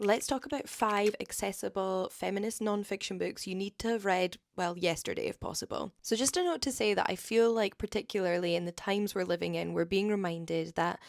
Let's talk about 5 accessible feminist non-fiction books you need to have read, well, yesterday if possible. So just a note to say that I feel like particularly in the times we're living in, we're being reminded that,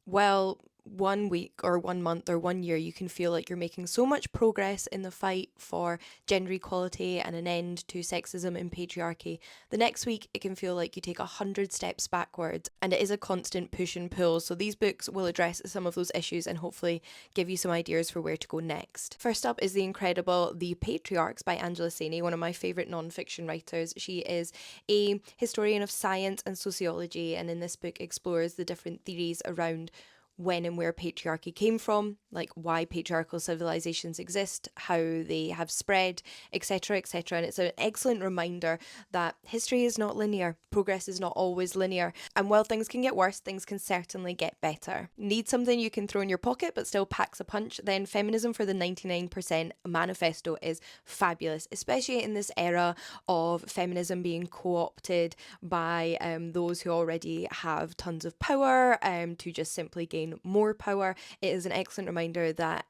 well, 1 week or 1 month or 1 year, you can feel like you're making so much progress in the fight for gender equality and an end to sexism and patriarchy. The next week, it can feel like you take 100 steps backwards, and it is a constant push and pull. So these books will address some of those issues and hopefully give you some ideas for where to go next. First up is the incredible The Patriarchs by Angela Saini, one of my favourite non-fiction writers. She is a historian of science and sociology, and in this book explores the different theories around when and where patriarchy came from, like why patriarchal civilizations exist, how they have spread, etc., etc. And it's an excellent reminder that history is not linear, progress is not always linear, and while things can get worse, things can certainly get better. Need something you can throw in your pocket but still packs a punch? Then Feminism for the 99% manifesto is fabulous, especially in this era of feminism being co-opted by those who already have tons of power to just simply gain more power. It is an excellent reminder that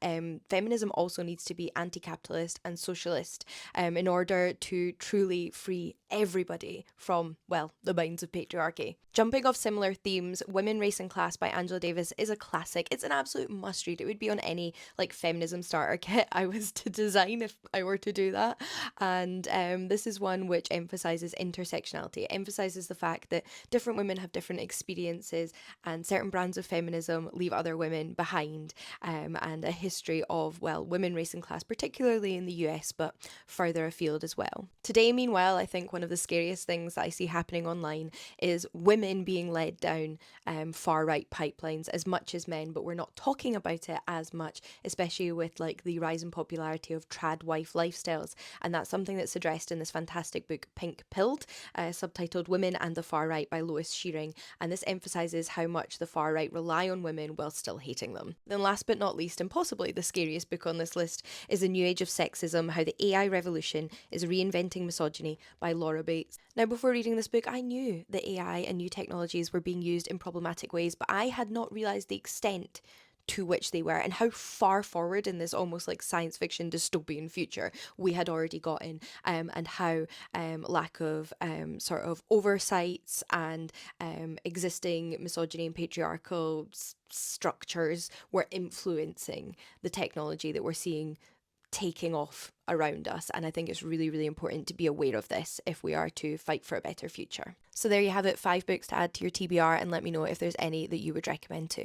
feminism also needs to be anti-capitalist and socialist in order to truly free everybody from, well, the minds of patriarchy. Jumping off similar themes, Women, Race and Class by Angela Davis is a classic. It's an absolute must read. It would be on any like feminism starter kit I was to design if I were to do that. And this is one which emphasises intersectionality. It emphasises the fact that different women have different experiences and certain brands of feminism leave other women behind, and a history of, well, women, race and class, particularly in the US, but further afield as well. Today, meanwhile, I think one of the scariest things that I see happening online is women being led down far-right pipelines as much as men, but we're not talking about it as much, especially with like the rise in popularity of trad wife lifestyles. And that's something that's addressed in this fantastic book, Pink Pilled, subtitled Women and the Far Right by Lois Shearing. And this emphasises how much the far right rely on women while still hating them. Then last but not least, and possibly the scariest book on this list, is The New Age of Sexism, How the AI Revolution is Reinventing Misogyny by Laura Bates. Now, before reading this book, I knew that AI and new technologies were being used in problematic ways, but I had not realised the extent to which they were and how far forward in this almost like science fiction dystopian future we had already gotten, and how lack of sort of oversights and existing misogyny and patriarchal structures were influencing the technology that we're seeing taking off around us. And I think it's really, really important to be aware of this if we are to fight for a better future. So there you have it, 5 books to add to your TBR, and let me know if there's any that you would recommend too.